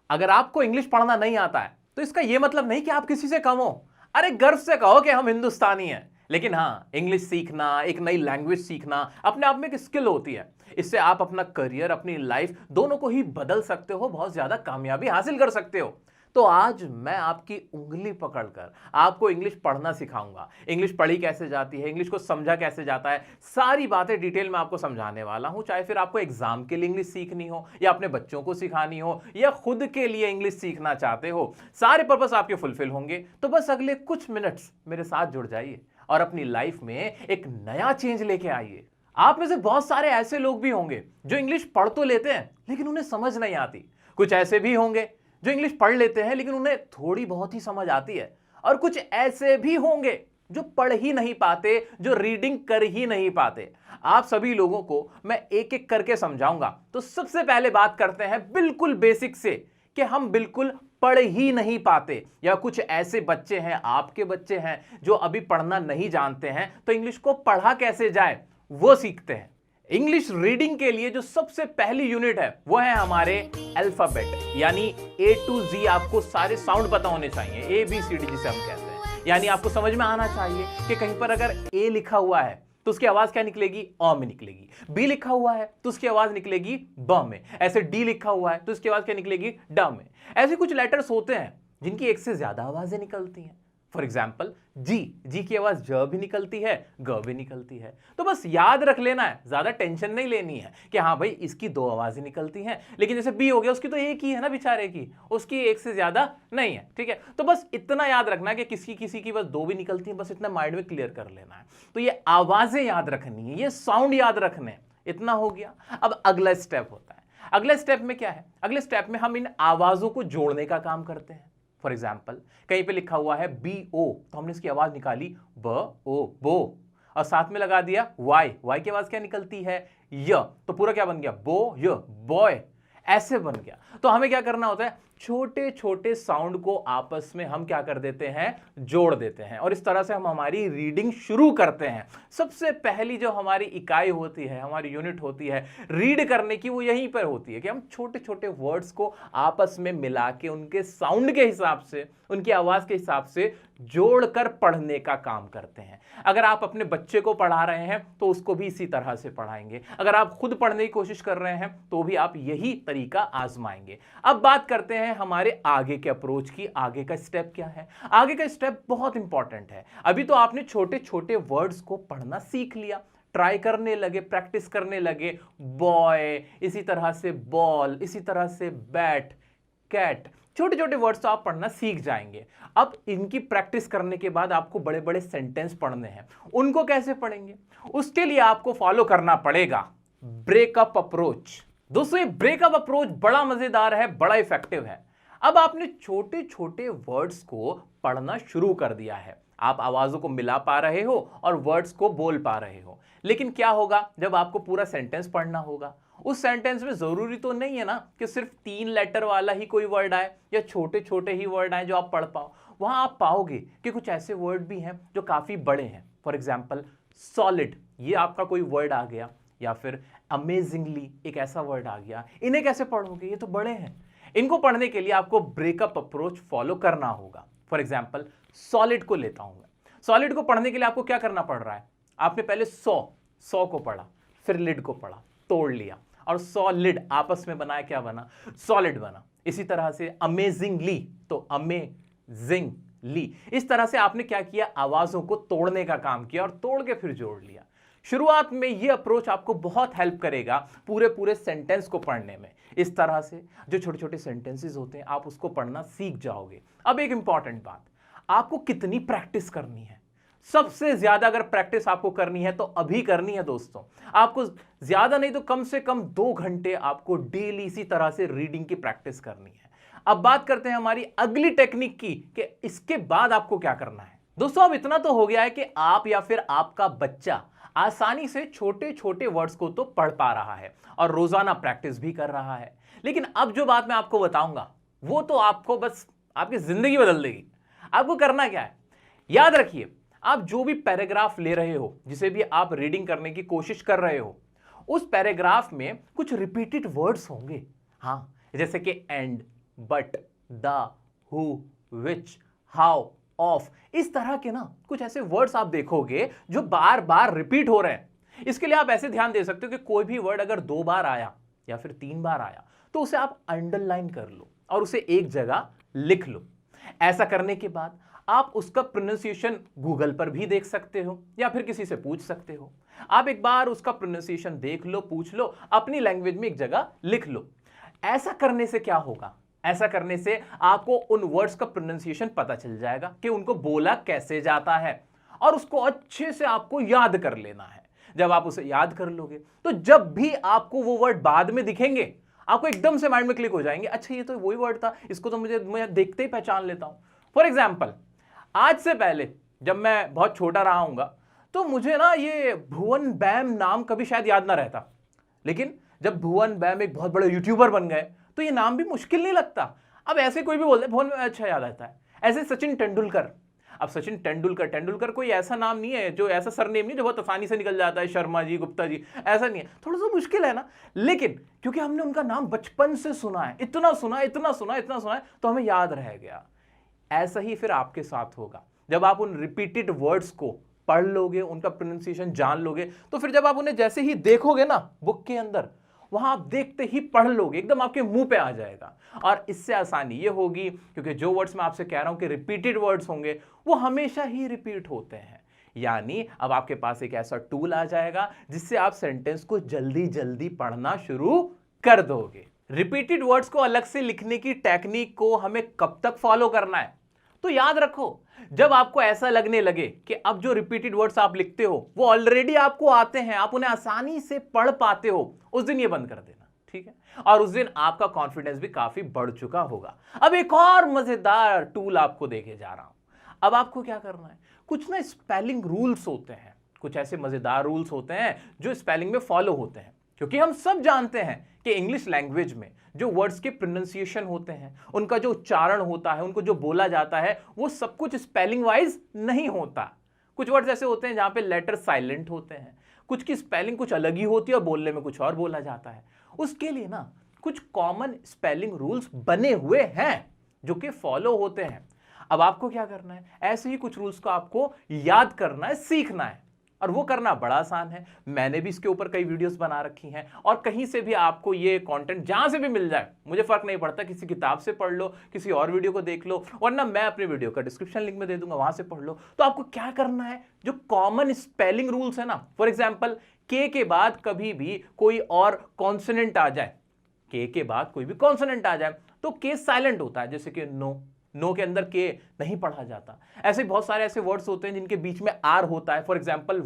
अगर आपको इंग्लिश पढ़ना नहीं आता है तो इसका यह मतलब नहीं कि आप किसी से कम हो। अरे गर्व से कहो कि हम हिंदुस्तानी हैं। लेकिन हाँ, इंग्लिश सीखना, एक नई लैंग्वेज सीखना अपने आप में एक स्किल होती है। इससे आप अपना करियर, अपनी लाइफ दोनों को ही बदल सकते हो, बहुत ज्यादा कामयाबी हासिल कर सकते हो। तो आज मैं आपकी उंगली पकड़कर आपको इंग्लिश पढ़ना सिखाऊंगा। इंग्लिश पढ़ी कैसे जाती है, इंग्लिश को समझा कैसे जाता है, सारी बातें डिटेल में आपको समझाने वाला हूं। चाहे फिर आपको एग्जाम के लिए इंग्लिश सीखनी हो, या अपने बच्चों को सिखानी हो, या खुद के लिए इंग्लिश सीखना चाहते हो, सारे पर्पस आपके फुलफिल होंगे। तो बस अगले कुछ मिनट्स मेरे साथ जुड़ जाइए और अपनी लाइफ में एक नया चेंज लेके आइए। आप में से बहुत सारे ऐसे लोग भी होंगे जो इंग्लिश पढ़ तो लेते हैं लेकिन उन्हें समझ नहीं आती। कुछ ऐसे भी होंगे जो इंग्लिश पढ़ लेते हैं लेकिन उन्हें थोड़ी बहुत ही समझ आती है। और कुछ ऐसे भी होंगे जो पढ़ ही नहीं पाते, जो रीडिंग कर ही नहीं पाते। आप सभी लोगों को मैं एक एक करके समझाऊंगा। तो सबसे पहले बात करते हैं बिल्कुल बेसिक से, कि हम बिल्कुल पढ़ ही नहीं पाते, या कुछ ऐसे बच्चे हैं, आपके बच्चे हैं, जो अभी पढ़ना नहीं जानते हैं। तो इंग्लिश को पढ़ा कैसे जाए वो सीखते हैं। इंग्लिश रीडिंग के लिए जो सबसे पहली यूनिट है वो है हमारे अल्फाबेट, यानी A to Z। आपको सारे साउंड पता होने चाहिए, ABCD जिसे हम कहते हैं। यानी आपको समझ में आना चाहिए कि कहीं पर अगर A लिखा हुआ है तो उसकी आवाज क्या निकलेगी? अ में निकलेगी। B लिखा हुआ है तो उसकी आवाज निकलेगी ब में। ऐसे D लिखा हुआ है तो उसकी आवाज क्या निकलेगी? ड में। ऐसे कुछ लेटर्स होते हैं जिनकी एक से ज्यादा आवाजें निकलती हैं। फॉर एग्जाम्पल जी की आवाज ज भी निकलती है, ग भी निकलती है। तो बस याद रख लेना है, ज्यादा टेंशन नहीं लेनी है कि हाँ भाई इसकी दो आवाजें निकलती हैं। लेकिन जैसे बी हो गया, उसकी तो एक ही है ना बेचारे की, उसकी एक से ज्यादा नहीं है। ठीक है, तो बस इतना याद रखना है कि किसी की बस दो भी निकलती है, बस इतना माइंड में क्लियर कर लेना है। तो ये आवाजें याद रखनी है, ये साउंड याद रखने हैं। इतना हो गया। अब अगला स्टेप होता है। अगले स्टेप में क्या है? अगले स्टेप में हम इन आवाजों को जोड़ने का काम करते हैं। फॉर एग्जाम्पल कहीं पे लिखा हुआ है BO, तो हमने इसकी आवाज निकाली ब ओ बो, और साथ में लगा दिया वाई की आवाज क्या निकलती है? य। तो पूरा क्या बन गया? बो य, बॉय। ऐसे बन गया। तो हमें क्या करना होता है? छोटे छोटे साउंड को आपस में हम क्या कर देते हैं? जोड़ देते हैं। और इस तरह से हम हमारी रीडिंग शुरू करते हैं। सबसे पहली जो हमारी इकाई होती है, हमारी यूनिट होती है रीड करने की, वो यहीं पर होती है कि हम छोटे छोटे वर्ड्स को आपस में मिला के उनके साउंड के हिसाब से, उनकी आवाज के हिसाब से जोड़कर पढ़ने का काम करते हैं। अगर आप अपने बच्चे को पढ़ा रहे हैं तो उसको भी इसी तरह से पढ़ाएंगे। अगर आप खुद पढ़ने की कोशिश कर रहे हैं तो भी आप यही तरीका आजमाएंगे। अब बात करते हैं हमारे आगे के अप्रोच की। आगे का स्टेप क्या है? आगे का स्टेप बहुत इंपॉर्टेंट है। अभी तो आपने छोटे छोटे वर्ड्स को पढ़ना सीख लिया, ट्राई करने लगे, प्रैक्टिस करने लगे। बॉय, इसी तरह से बॉल, इसी तरह से बैट, कैट, छोटे छोटे वर्ड्स तो आप पढ़ना सीख जाएंगे। अब इनकी प्रैक्टिस करने के बाद आपको बड़े बड़े सेंटेंस पढ़ने हैं। उनको कैसे पढ़ेंगे? उसके लिए आपको फॉलो करना पड़ेगा ब्रेकअप अप्रोच। दोस्तों, ये ब्रेकअप अप्रोच बड़ा मजेदार है, बड़ा इफेक्टिव है। अब आपने छोटे छोटे वर्ड्स को पढ़ना शुरू कर दिया है, आप आवाजों को मिला पा रहे हो और वर्ड्स को बोल पा रहे हो। लेकिन क्या होगा जब आपको पूरा सेंटेंस पढ़ना होगा? उस सेंटेंस में जरूरी तो नहीं है ना कि सिर्फ 3 लेटर वाला ही कोई वर्ड आए या छोटे छोटे ही वर्ड आए जो आप पढ़ पाओ। वहां आप पाओगे कि कुछ ऐसे वर्ड भी हैं जो काफी बड़े हैं। फॉर एग्जाम्पल सॉलिड, ये आपका कोई वर्ड आ गया, या फिर अमेजिंगली एक ऐसा वर्ड आ गया। इन्हें कैसे पढ़ोगे? ये तो बड़े हैं। इनको पढ़ने के लिए आपको ब्रेकअप अप्रोच फॉलो करना होगा। फॉर एग्जाम्पल सॉलिड को लेता हूं मैं। सॉलिड को पढ़ने के लिए आपको क्या करना पड़ रहा है? आपने पहले सौ को पढ़ा, फिर लिड को पढ़ा, तोड़ लिया, और सॉलिड आपस में बनाया, क्या बना? सॉलिड बना। इसी तरह से अमेजिंगली, तो अमेजिंगली। इस तरह से आपने क्या किया? आवाजों को तोड़ने का काम किया और तोड़ के फिर जोड़ लिया। शुरुआत में यह अप्रोच आपको बहुत हेल्प करेगा पूरे पूरे सेंटेंस को पढ़ने में। इस तरह से जो छोटे छोटे सेंटेंसेस होते हैं आप उसको पढ़ना सीख जाओगे। अब एक इंपॉर्टेंट बात, आपको कितनी प्रैक्टिस करनी है? सबसे ज्यादा अगर प्रैक्टिस आपको करनी है तो अभी करनी है दोस्तों। आपको ज्यादा नहीं तो कम से कम 2 घंटे आपको डेली इसी तरह से रीडिंग की प्रैक्टिस करनी है। अब बात करते हैं हमारी अगली टेक्निक की कि इसके बाद आपको क्या करना है। दोस्तों, अब इतना तो हो गया है कि आप या फिर आपका बच्चा आसानी से छोटे छोटे वर्ड्स को तो पढ़ पा रहा है और रोजाना प्रैक्टिस भी कर रहा है। लेकिन अब जो बात मैं आपको बताऊंगा वो तो आपको बस आपकी जिंदगी बदल देगी। आपको करना क्या है? याद रखिए, आप जो भी पैराग्राफ ले रहे हो, जिसे भी आप रीडिंग करने की कोशिश कर रहे हो, उस पैराग्राफ में कुछ रिपीटेड वर्ड्स होंगे। हाँ, जैसे कि and, but, the, who, which, how, of, इस तरह के ना कुछ ऐसे वर्ड्स आप देखोगे जो बार बार रिपीट हो रहे हैं। इसके लिए आप ऐसे ध्यान दे सकते हो कि कोई भी वर्ड अगर 2 बार आया या फिर 3 बार आया तो उसे आप अंडरलाइन कर लो और उसे एक जगह लिख लो। ऐसा करने के बाद आप उसका प्रोनाउंसिएशन गूगल पर भी देख सकते हो या फिर किसी से पूछ सकते हो। आप एक बार उसका प्रोनाउंसिएशन देख लो, पूछ लो, अपनी लैंग्वेज में एक जगह लिख लो। ऐसा करने से क्या होगा? ऐसा करने से आपको उन वर्ड्स का प्रोनाउंसिएशन पता चल जाएगा कि उनको बोला कैसे जाता है और उसको अच्छे से आपको याद कर लेना है। जब आप उसे याद कर लोगे तो जब भी आपको वो वर्ड बाद में दिखेंगे आपको एकदम से माइंड में क्लिक हो जाएंगे, अच्छा ये तो वही वर्ड था, इसको तो मैं देखते ही पहचान लेता हूं। फॉर एग्जाम्पल, आज से पहले जब मैं बहुत छोटा रहा हूंगा तो मुझे ना ये भुवन बैम नाम कभी शायद याद ना रहता, लेकिन जब भुवन बैम एक बहुत बड़े यूट्यूबर बन गए तो ये नाम भी मुश्किल नहीं लगता। अब ऐसे कोई भी बोलते हैं भुवन बैम, अच्छा याद आता है। ऐसे सचिन तेंदुलकर, अब सचिन तेंदुलकर कोई ऐसा नाम नहीं है, जो ऐसा सरनेम नहीं जो बहुत आसानी से निकल जाता है, शर्मा जी, गुप्ता जी, ऐसा नहीं है, थोड़ा सा मुश्किल है ना। लेकिन क्योंकि हमने उनका नाम बचपन से सुना है, इतना सुना है तो हमें याद रह गया। ऐसा ही फिर आपके साथ होगा। जब आप उन रिपीटेड वर्ड्स को पढ़ लोगे, उनका प्रोनाउंसिएशन जान लोगे, तो फिर जब आप उन्हें जैसे ही देखोगे ना बुक के अंदर, वहां आप देखते ही पढ़ लोगे, एकदम आपके मुंह पे आ जाएगा। और इससे आसानी ये होगी क्योंकि जो वर्ड्स मैं आपसे कह रहा हूं कि रिपीटेड वर्ड्स होंगे वो हमेशा ही रिपीट होते हैं। यानी अब आपके पास एक ऐसा टूल आ जाएगा जिससे आप सेंटेंस को जल्दी जल्दी पढ़ना शुरू कर दोगे। रिपीटेड वर्ड्स को अलग से लिखने की टेक्निक को हमें कब तक फॉलो करना है? तो याद रखो, जब आपको ऐसा लगने लगे कि अब जो रिपीटेड वर्ड्स आप लिखते हो वो ऑलरेडी आपको आते हैं, आप उन्हें आसानी से पढ़ पाते हो, उस दिन ये बंद कर देना, ठीक है? और उस दिन आपका कॉन्फिडेंस भी काफी बढ़ चुका होगा। अब एक और मजेदार टूल आपको देके जा रहा हूं। अब आपको क्या करना है, कुछ ना स्पेलिंग रूल्स होते हैं, कुछ ऐसे मजेदार रूल्स होते हैं जो स्पेलिंग में फॉलो होते हैं। क्योंकि हम सब जानते हैं कि इंग्लिश लैंग्वेज में जो वर्ड्स के प्रोनाउंसिएशन होते हैं, उनका जो उच्चारण होता है, उनको जो बोला जाता है, वो सब कुछ स्पेलिंग वाइज नहीं होता। कुछ वर्ड्स ऐसे होते हैं जहां पे लेटर साइलेंट होते हैं, कुछ की स्पेलिंग कुछ अलग ही होती है और बोलने में कुछ और बोला जाता है। उसके लिए ना कुछ कॉमन स्पेलिंग रूल्स बने हुए हैं जो कि फॉलो होते हैं। अब आपको क्या करना है, ऐसे ही कुछ रूल्स को आपको याद करना है, सीखना है, और वो करना बड़ा आसान है। मैंने भी इसके ऊपर कई वीडियोस बना रखी हैं और कहीं से भी आपको ये कंटेंट जहां से भी मिल जाए, मुझे फर्क नहीं पड़ता, किसी किताब से पढ़ लो, किसी और वीडियो को देख लो, वरना मैं अपने वीडियो का डिस्क्रिप्शन लिंक में दे दूंगा, वहां से पढ़ लो। तो आपको क्या करना है, जो कॉमन स्पेलिंग रूल्स है ना, फॉर एग्जाम्पल के बाद कभी भी कोई और कॉन्सोनेंट आ जाए, के बाद कोई भी कॉन्सोनेंट आ जाए तो के साइलेंट होता है, जैसे कि नो के अंदर के नहीं पढ़ा जाता। ऐसे बहुत सारे ऐसे वर्ड्स होते हैं जिनके बीच में आर होता है। फॉर एग्जांपल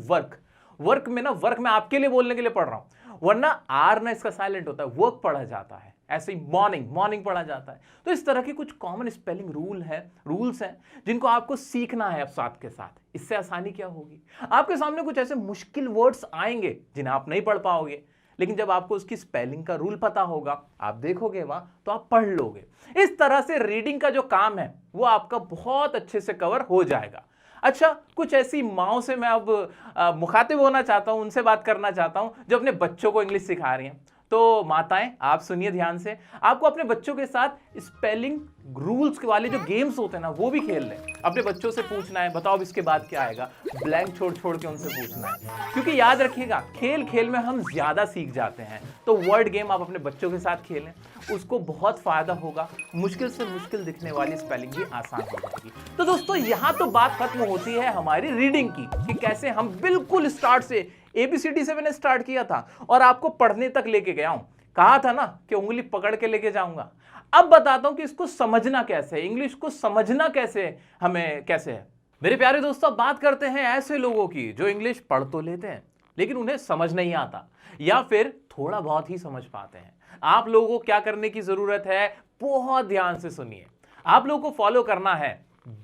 वर्क में मैं आपके लिए बोलने के लिए पढ़ रहा हूं, वरना आर ना इसका साइलेंट होता है, वर्क पढ़ा जाता है। ऐसे ही मॉर्निंग पढ़ा जाता है। तो इस तरह के कुछ कॉमन स्पेलिंग रूल्स हैं जिनको आपको सीखना है अब साथ के साथ। इससे आसानी क्या होगी, आपके सामने कुछ ऐसे मुश्किल वर्ड्स आएंगे जिन्हें आप नहीं पढ़ पाओगे, लेकिन जब आपको उसकी स्पेलिंग का रूल पता होगा, आप देखोगे वहां तो आप पढ़ लोगे। इस तरह से रीडिंग का जो काम है वो आपका बहुत अच्छे से कवर हो जाएगा। अच्छा, कुछ ऐसी माओं से मैं अब मुखातिब होना चाहता हूं, उनसे बात करना चाहता हूं जो अपने बच्चों को इंग्लिश सिखा रही हैं। तो माताएं, आप सुनिए ध्यान से, आपको अपने बच्चों के साथ स्पेलिंग रूल्स वाले जो गेम्स होते हैं ना वो भी खेल लें। अपने बच्चों से पूछना है, बताओ अब इसके बाद क्या आएगा, ब्लैंक छोड़ के उनसे पूछना है। क्योंकि याद रखिएगा, खेल खेल में हम ज्यादा सीख जाते हैं। तो वर्ड गेम आप अपने बच्चों के साथ खेलें, उसको बहुत फायदा होगा। मुश्किल से मुश्किल दिखने वाली स्पेलिंग भी आसान हो जाएगी। तो दोस्तों, यहां तो बात खत्म होती है हमारी रीडिंग की कि कैसे हम बिल्कुल स्टार्ट से ABCD से मैंने स्टार्ट किया था और आपको पढ़ने तक लेके गया हूं। कहा था ना कि उंगली पकड़ के लेके जाऊंगा। अब बताता हूं कि इसको समझना कैसे है, इंग्लिश को समझना कैसे है। मेरे प्यारे दोस्तों, बात करते हैं ऐसे लोगों की जो इंग्लिश पढ़ तो लेते हैं लेकिन उन्हें समझ नहीं आता, या फिर थोड़ा बहुत ही समझ पाते हैं। आप लोगों को क्या करने की जरूरत है, बहुत ध्यान से सुनिए। आप लोगों को फॉलो करना है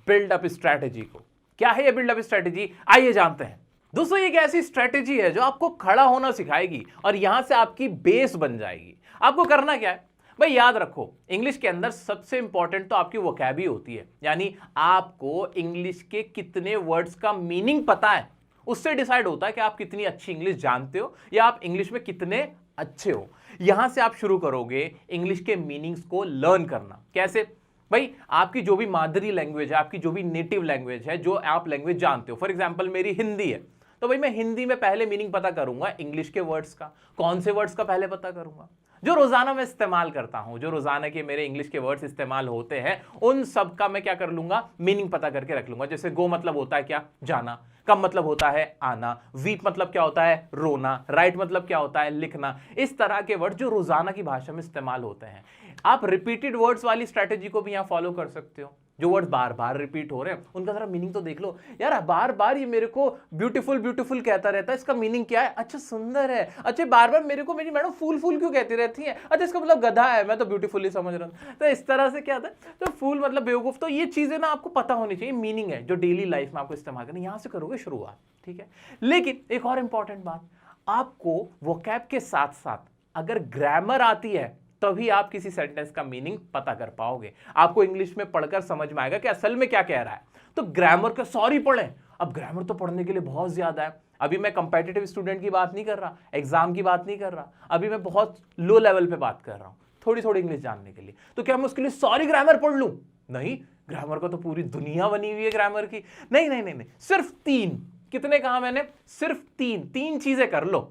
बिल्डअप स्ट्रैटेजी को। क्या है ये बिल्डअप स्ट्रैटेजी, आइए जानते हैं। दोस्तों, एक ऐसी स्ट्रैटेजी है जो आपको खड़ा होना सिखाएगी और यहां से आपकी बेस बन जाएगी। आपको करना क्या है भाई, याद रखो, इंग्लिश के अंदर सबसे इंपॉर्टेंट तो आपकी वोकैबी होती है, यानी आपको इंग्लिश के कितने वर्ड्स का मीनिंग पता है, उससे डिसाइड होता है कि आप कितनी अच्छी इंग्लिश जानते हो या आप इंग्लिश में कितने अच्छे हो। यहां से आप शुरू करोगे इंग्लिश के मीनिंग्स को लर्न करना। कैसे भाई? आपकी जो भी मादरी लैंग्वेज है, आपकी जो भी नेटिव लैंग्वेज है, जो आप लैंग्वेज जानते हो, फॉर एग्जांपल मेरी हिंदी है, तो भाई मैं हिंदी में पहले मीनिंग पता करूंगा इंग्लिश के वर्ड्स का। कौन से वर्ड्स का पहले पता करूंगा? जो रोजाना मैं इस्तेमाल करता हूं, जो रोजाना के मेरे इंग्लिश के वर्ड्स इस्तेमाल होते हैं, उन सब का मैं क्या कर लूंगा? मीनिंग पता करके रख लूंगा। जैसे गो मतलब होता है क्या? जाना। कम मतलब होता है आना। वीप मतलब क्या होता है? रोना। राइट मतलब क्या होता है? लिखना। इस तरह के वर्ड जो रोजाना की भाषा में इस्तेमाल होते हैं। आप रिपीटेड वर्ड्स वाली स्ट्रेटेजी को भी यहां फॉलो कर सकते हो। जो वर्ड बार बार रिपीट हो रहे हैं उनका जरा मीनिंग तो देख लो यार। बार बार ये मेरे को ब्यूटीफुल ब्यूटीफुल कहता रहता है, इसका मीनिंग क्या है? अच्छा सुंदर है। अच्छा बार बार मेरे को मेरी मैडम फूल फूल क्यों कहती रहती है? अच्छा इसका मतलब गधा है, मैं तो ब्यूटीफुली समझ रहा हूँ। तो इस तरह से क्या होता है? तो फूल मतलब बेवकूफ। तो ये चीजें ना आपको पता होनी चाहिए, मीनिंग है जो डेली लाइफ में आपको इस्तेमाल करना। यहां से करोगे शुरुआत, ठीक है। लेकिन एक और इंपॉर्टेंट बात, आपको वोकैब के साथ साथ अगर ग्रामर आती है तभी आप किसी सेंटेंस का मीनिंग पता कर पाओगे। आपको इंग्लिश में पढ़कर समझ में आएगा कि असल में क्या कह रहा है। तो ग्रामर का सॉरी पढ़ें। अब ग्रामर तो पढ़ने के लिए बहुत ज्यादा है। अभी मैं कंपेटिटिव स्टूडेंट की बात नहीं कर रहा, एग्जाम की बात नहीं कर रहा, अभी मैं बहुत लो लेवल पे बात कर रहा हूं, थोड़ी थोड़ी इंग्लिश जानने के लिए। तो क्या मैं उसके लिए सॉरी ग्रामर पढ़ लूं? नहीं, ग्रामर का तो पूरी दुनिया बनी हुई है ग्रामर की। नहीं नहीं नहीं नहीं, सिर्फ 3। कितने कहा मैंने? सिर्फ 3 चीजें कर लो।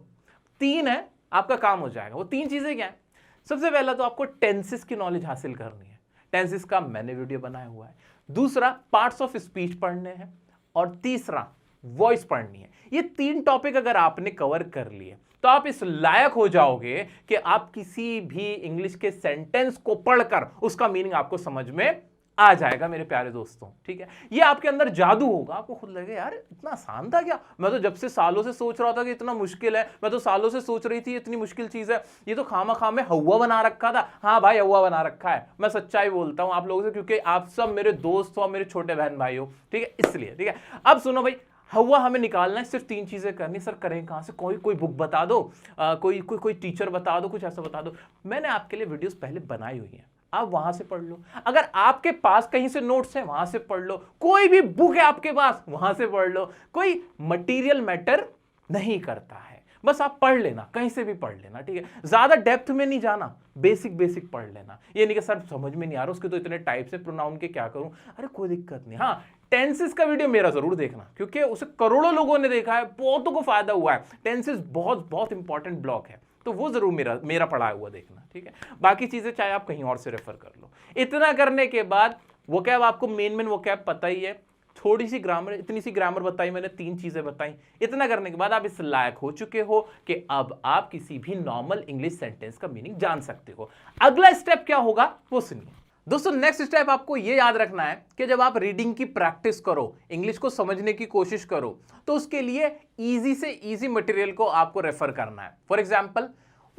3 है, आपका काम हो जाएगा। वो 3 चीजें क्या है? सबसे पहला तो आपको टेंसेस की नॉलेज हासिल करनी है। टेंसेस का मैंने वीडियो बनाया हुआ है। दूसरा, पार्ट्स ऑफ स्पीच पढ़ने हैं। और तीसरा, वॉइस पढ़नी है। ये 3 टॉपिक अगर आपने कवर कर लिए तो आप इस लायक हो जाओगे कि आप किसी भी इंग्लिश के सेंटेंस को पढ़कर उसका मीनिंग आपको समझ में आ जाएगा मेरे प्यारे दोस्तों, ठीक है। ये आपके अंदर जादू होगा। आपको खुद लगे यार इतना आसान था क्या? मैं तो जब से सालों से सोच रहा था कि इतना मुश्किल है। मैं तो सालों से सोच रही थी इतनी मुश्किल चीज है। ये तो खामा में हवा बना रखा था। हाँ भाई, हवा बना रखा है। मैं सच्चाई बोलता हूं आप लोगों से, क्योंकि आप सब मेरे दोस्त हो, मेरे छोटे बहन भाई हो, ठीक है, इसलिए। ठीक है, अब सुनो भाई, हवा हमें निकालना है। सिर्फ 3 चीजें करनी। सर करें कहां से? कोई बुक बता दो, कोई टीचर बता दो, कुछ ऐसा बता दो। मैंने आपके लिए वीडियोस पहले बनाई हुई हैं, आप वहां से पढ़ लो। अगर आपके पास कहीं से नोट्स हैं वहां से पढ़ लो। कोई भी बुक है आपके पास वहां से पढ़ लो। कोई मटेरियल मैटर नहीं करता है, बस आप पढ़ लेना, कहीं से भी पढ़ लेना, ठीक है। ज्यादा डेप्थ में नहीं जाना, बेसिक बेसिक पढ़ लेना। ये नहीं कि सर समझ में नहीं आ रहा, उसके तो इतने टाइप्स है, प्रोनाउन के क्या करूं। अरे कोई दिक्कत नहीं। हाँ, टेंसेस का वीडियो मेरा जरूर देखना, क्योंकि उसे करोड़ों लोगों ने देखा है, बहुतों को फायदा हुआ है। टेंसेस बहुत बहुत इंपॉर्टेंट ब्लॉक है, तो वो जरूर मेरा पढ़ा हुआ देखना, ठीक है। बाकी चीजें चाहे आप कहीं और से रेफर कर लो। इतना करने के बाद वोकैब आपको मेन वोकैब पता ही है। थोड़ी सी ग्रामर, इतनी सी ग्रामर बताई मैंने, 3 चीजें बताई। इतना करने के बाद आप इस लायक हो चुके हो कि अब आप किसी भी नॉर्मल इंग्लिश सेंटेंस का मीनिंग जान सकते हो। अगला स्टेप क्या होगा वो सुनिए दोस्तों। नेक्स्ट स्टेप आपको यह याद रखना है कि जब आप रीडिंग की प्रैक्टिस करो, इंग्लिश को समझने की कोशिश करो, तो उसके लिए इजी से इजी मटेरियल को आपको रेफर करना है। फॉर एग्जाम्पल,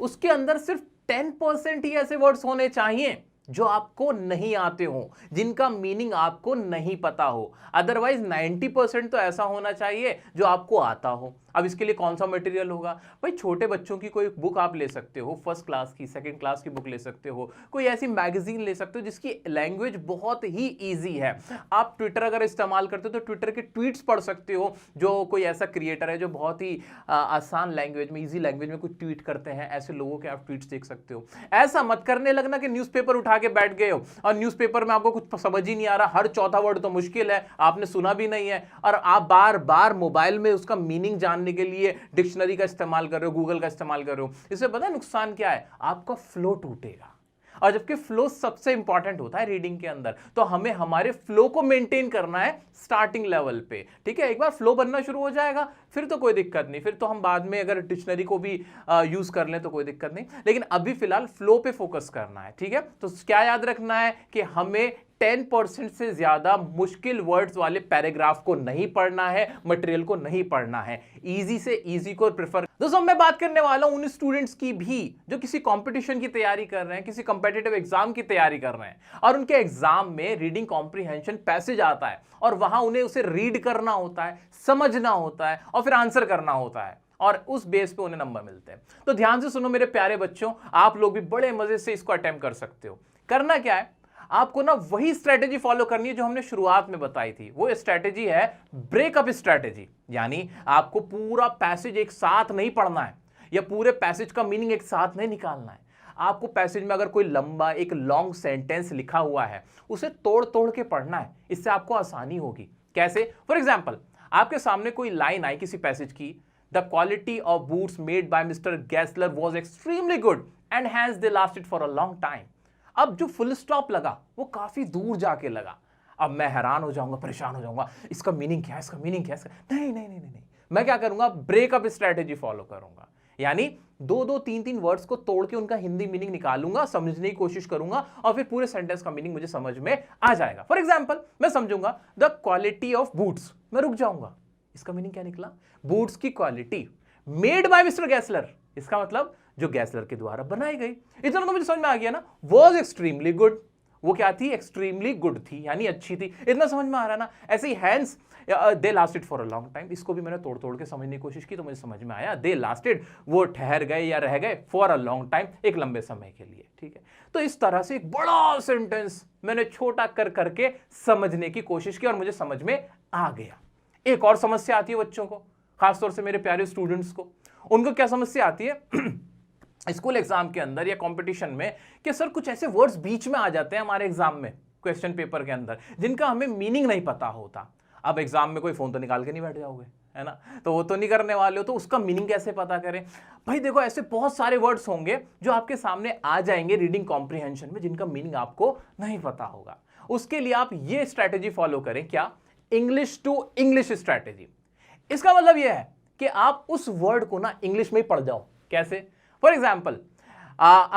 उसके अंदर सिर्फ 10% ही ऐसे वर्ड्स होने चाहिए जो आपको नहीं आते हो, जिनका मीनिंग आपको नहीं पता हो। अदरवाइज 90% तो ऐसा होना चाहिए जो आपको आता हो। अब इसके लिए कौन सा मटेरियल होगा भाई? छोटे बच्चों की कोई बुक आप ले सकते हो, फर्स्ट क्लास की, सेकंड क्लास की बुक ले सकते हो। कोई ऐसी मैगजीन ले सकते हो जिसकी लैंग्वेज बहुत ही इजी है। आप ट्विटर अगर इस्तेमाल करते हो तो ट्विटर के ट्वीट्स पढ़ सकते हो, जो कोई ऐसा क्रिएटर है जो बहुत ही आसान लैंग्वेज में, इजी लैंग्वेज में कुछ ट्वीट करते हैं, ऐसे लोगों के आप ट्वीट्स देख सकते हो। ऐसा मत करने लगना कि न्यूज़पेपर उठा के बैठ गए हो और न्यूज़पेपर में आपको कुछ समझ ही नहीं आ रहा, हर चौथा वर्ड तो मुश्किल है, आपने सुना भी नहीं है, और आप बार बार मोबाइल में उसका मीनिंग जानने के लिए डिक्शनरी का इस्तेमाल कर रहे हो, गूगल का इस्तेमाल कर रहे हो। इससे पता है नुकसान क्या है? आपका फ्लो टूटेगा। और जबकि फ्लो सबसे इंपॉर्टेंट होता है रीडिंग के अंदर, तो हमें हमारे फ्लो को मेंटेन करना है स्टार्टिंग लेवल पे, ठीक है। एक बार फ्लो बनना शुरू हो जाएगा फिर तो कोई दिक्कत नहीं, फिर तो हम बाद में अगर डिक्शनरी को भी यूज कर लें तो कोई दिक्कत नहीं, लेकिन अभी फिलहाल फ्लो पे फोकस करना है, ठीक है। तो क्या याद रखना है कि हमें 10% से ज्यादा मुश्किल वर्ड्स वाले पैराग्राफ को नहीं पढ़ना है, मटेरियल को नहीं पढ़ना है। इजी से इजी को प्रेफर। दोस्तों मैं बात करने वाला हूं उन स्टूडेंट्स की भी जो किसी कंपटीशन की तैयारी कर रहे हैं, किसी कंपेटिटिव एग्जाम की तैयारी कर रहे हैं, और उनके एग्जाम में रीडिंग कॉम्प्रिहेंशन पैसेज आता है और वहां उन्हें उसे रीड करना होता है, समझना होता है और फिर आंसर करना होता है, और उस बेस पे उन्हें नंबर मिलते हैं। तो ध्यान से सुनो मेरे प्यारे बच्चों, आप लोग भी बड़े मजे से इसको अटेम्प्ट कर सकते हो। करना क्या है? आपको ना वही स्ट्रेटेजी फॉलो करनी है जो हमने शुरुआत में बताई थी। वो स्ट्रेटेजी है ब्रेकअप स्ट्रेटेजी, यानी आपको पूरा पैसेज एक साथ नहीं पढ़ना है। या पूरे पैसेज का मीनिंग एक साथ नहीं निकालना है। आपको पैसेज में अगर कोई लंबा एक लॉन्ग सेंटेंस लिखा हुआ है उसे तोड़ तोड़ के पढ़ना है, इससे आपको आसानी होगी। कैसे? फॉर एग्जाम्पल, आपके सामने कोई लाइन आई किसी पैसेज की, the quality of boots made by mister Gassler was extremely good and hence they lasted for a long time. अब जो फुल स्टॉप लगा वो काफी दूर जाके लगा। अब मैं हैरान हो जाऊंगा, परेशान हो जाऊंगा, इसका मीनिंग क्या है, इसका मीनिंग क्या है? नहीं नहीं नहीं नहीं, मैं क्या करूंगा, ब्रेकअप स्ट्रेटेजी फॉलो करूंगा। यानी दो दो तीन तीन वर्ड्स को तोड़ के उनका हिंदी मीनिंग निकालूंगा, समझने की कोशिश करूंगा और फिर पूरे सेंटेंस का मीनिंग मुझे समझ में आ जाएगा। फॉर एग्जाम्पल, मैं समझूंगा द क्वालिटी ऑफ बूट्स, मैं रुक जाऊंगा, इसका मीनिंग क्या निकला, बूट्स की क्वालिटी मेड बाय मिस्टर गैसलर, इसका मतलब जो गैसलर के द्वारा बनाई गई। इतना तो मुझे समझ में आ गया ना। वॉज एक्सट्रीमली गुड, वो क्या थी, एक्सट्रीमली गुड थी यानी अच्छी थी, इतना समझ में आ रहा है ना। ऐसे ही hence they lasted for a long time, इसको भी मैंने तोड़ तोड़ के समझने की कोशिश की तो मुझे समझ में आया, दे लास्टेड, वो ठहर गए या रह गए, फॉर अ लॉन्ग टाइम, एक लंबे समय के लिए। ठीक है, तो इस तरह से एक बड़ा सेंटेंस मैंने छोटा कर करके समझने की कोशिश की और मुझे समझ में आ गया। एक और समस्या आती है बच्चों को, खासतौर से मेरे प्यारे स्टूडेंट्स को। उनको क्या समस्या आती है स्कूल एग्जाम के अंदर या कंपटीशन में, कि सर कुछ ऐसे वर्ड्स बीच में आ जाते हैं हमारे एग्जाम में, क्वेश्चन पेपर के अंदर, जिनका हमें मीनिंग नहीं पता होता। अब एग्जाम में कोई फोन तो निकाल के नहीं बैठ जाओगे, है ना, तो वो तो नहीं करने वाले हो, तो उसका मीनिंग कैसे पता करें? भाई देखो, ऐसे बहुत सारे वर्ड्स होंगे जो आपके सामने आ जाएंगे रीडिंग कॉम्प्रिहेंशन में, जिनका मीनिंग आपको नहीं पता होगा। उसके लिए आप ये स्ट्रैटेजी फॉलो करें, क्या, इंग्लिश टू इंग्लिश स्ट्रैटेजी। इसका मतलब यह है कि आप उस वर्ड को ना इंग्लिश में ही पढ़ जाओ। कैसे? फॉर एग्जाम्पल,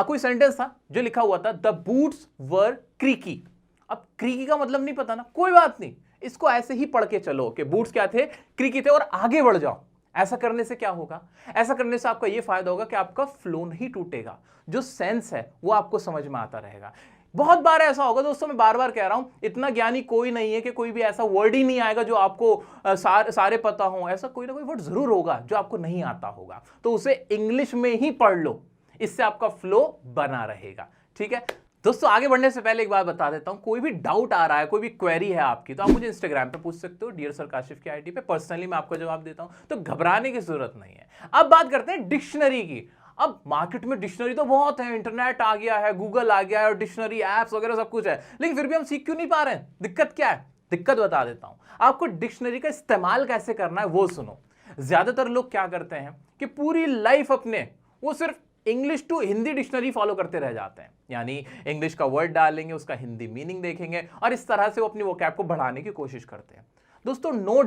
कोई सेंटेंस था जो लिखा हुआ था, द बूट्स वर क्रीकी। अब क्रीकी का मतलब नहीं पता ना, कोई बात नहीं, इसको ऐसे ही पढ़ के चलो कि बूट्स क्या थे, क्रीकी थे, और आगे बढ़ जाओ। ऐसा करने से क्या होगा, ऐसा करने से आपका यह फायदा होगा कि आपका फ्लो नहीं टूटेगा, जो सेंस है वो आपको समझ में आता रहेगा। बहुत बार ऐसा होगा दोस्तों, मैं बार बार कह रहा हूं, इतना ज्ञानी कोई नहीं है कि कोई भी ऐसा वर्ड ही नहीं आएगा जो आपको सारे पता हो। ऐसा कोई ना कोई वर्ड जरूर होगा जो आपको नहीं आता होगा, तो उसे इंग्लिश में ही पढ़ लो, इससे आपका फ्लो बना रहेगा। ठीक है दोस्तों, आगे बढ़ने से पहले एक बात बता देता हूं, कोई भी डाउट आ रहा है, कोई भी क्वेरी है आपकी, तो आप मुझे इंस्टाग्राम पे पूछ सकते हो, डियर सर काशिफ की आईडी पे, पर्सनली मैं आपको जवाब देता हूं, तो घबराने की जरूरत नहीं है। अब बात करते हैं डिक्शनरी की। अब मार्केट में डिक्शनरी तो बहुत है, इंटरनेट आ गया है, गूगल आ गया है, और डिक्शनरी एप्स वगैरह सब कुछ है, लेकिन फिर भी हम सीख क्यों नहीं पा रहे हैं? दिक्कत क्या है? दिक्कत बता देता हूं आपको, डिक्शनरी का इस्तेमाल कैसे करना है वो सुनो। ज्यादातर लोग क्या करते हैं कि पूरी लाइफ अपने वो सिर्फ English to Hindi dictionary follow करते रह जाते हैं, यानी इंग्लिश का वर्ड डालेंगे, उसका हिंदी मीनिंग देखेंगे, और इस तरह से वो अपनी वोकैब को बढ़ाने की कोशिश करते हैं। दोस्तों, नो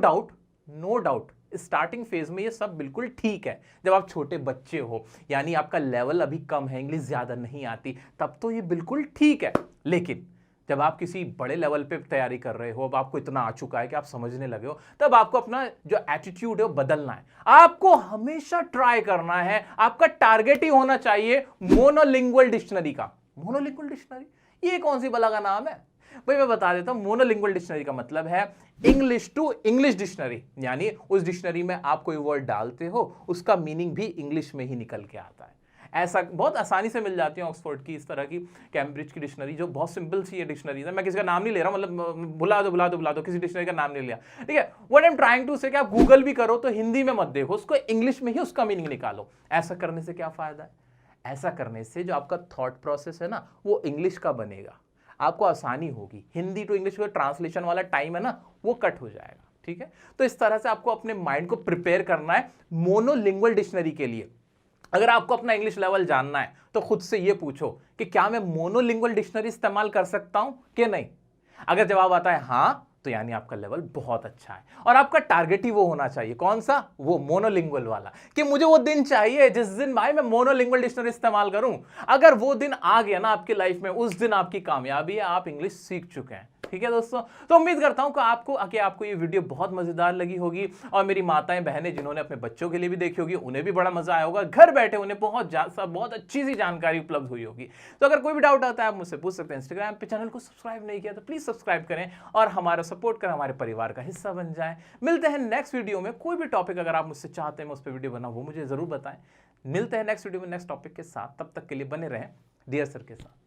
डाउट स्टार्टिंग फेज में ये सब बिल्कुल ठीक है। जब आप छोटे बच्चे हो, यानी आपका लेवल अभी कम है, इंग्लिश ज्यादा नहीं आती, तब तो ये बिल्कुल ठीक है। लेकिन जब आप किसी बड़े लेवल पे तैयारी कर रहे हो, अब आपको इतना आ चुका है कि आप समझने लगे हो, तब आपको अपना जो एटीट्यूड है वो बदलना है। आपको हमेशा ट्राई करना है, आपका टारगेट ही होना चाहिए मोनोलिंगुअल डिक्शनरी का। मोनोलिंगुअल डिक्शनरी, ये कौन सी बला का नाम है भाई? मैं बता देता हूं, मोनोलिंगुअल डिक्शनरी का मतलब है इंग्लिश टू इंग्लिश डिक्शनरी, यानी उस डिक्शनरी में आप कोई वर्ड डालते हो, उसका मीनिंग भी इंग्लिश में ही निकल के आता है। ऐसा बहुत आसानी से मिल जाती है ऑक्सफोर्ड की, इस तरह की, कैम्ब्रिज की डिक्शनरी, जो बहुत सिंपल सी है डिक्शनरी है। मैं किसी का नाम नहीं ले रहा हूं, मतलब बुला दो, किसी डिक्शनरी का नाम नहीं लिया, ठीक है। What I am trying to say कि आप गूगल भी करो तो हिंदी में मत देखो, उसको इंग्लिश में ही उसका मीनिंग निकालो। ऐसा करने से क्या फायदा है? ऐसा करने से जो आपका थॉट प्रोसेस है ना, वो इंग्लिश का बनेगा, आपको आसानी होगी, हिंदी टू इंग्लिश का ट्रांसलेशन वाला टाइम है ना, वो कट हो जाएगा। ठीक है, तो इस तरह से आपको अपने माइंड को प्रिपेयर करना है मोनोलिंगुअल डिक्शनरी के लिए। अगर आपको अपना इंग्लिश लेवल जानना है तो खुद से ये पूछो कि क्या मैं मोनोलिंगुअल डिक्शनरी इस्तेमाल कर सकता हूं कि नहीं। अगर जवाब आता है हां, तो यानी आपका लेवल बहुत अच्छा है, और आपका टारगेट ही वो होना चाहिए, कौन सा? वो मोनोलिंगुअल वाला, कि मुझे वो दिन चाहिए जिस दिन भाई मैं मोनोलिंगुअल डिक्शनरी इस्तेमाल करूं। अगर वो दिन आ गया ना आपकी लाइफ में, उस दिन आपकी कामयाबी है, आप इंग्लिश सीख चुके हैं। ठीक है दोस्तों, तो उम्मीद करता हूं कि आपको ये वीडियो बहुत मजेदार लगी होगी, और मेरी माताएं बहनें जिन्होंने अपने बच्चों के लिए भी देखी होगी, उन्हें भी बड़ा मजा आया होगा, घर बैठे उन्हें बहुत अच्छी सी जानकारी उपलब्ध हुई होगी। तो अगर कोई भी डाउट आता है आप मुझसे पूछ सकते हैं। इंस्टाग्राम पे चैनल को सब्सक्राइब नहीं किया तो प्लीज सब्सक्राइब करें और हमारा सपोर्ट करें, हमारे परिवार का हिस्सा बन जाएं। मिलते हैं नेक्स्ट वीडियो में। कोई भी टॉपिक अगर आप मुझसे चाहते हैं मैं उस पर वीडियो बनाऊं, वो मुझे जरूर बताएं। मिलते हैं नेक्स्ट वीडियो में नेक्स्ट टॉपिक के साथ, तब तक के लिए बने रहें डियर सर के साथ।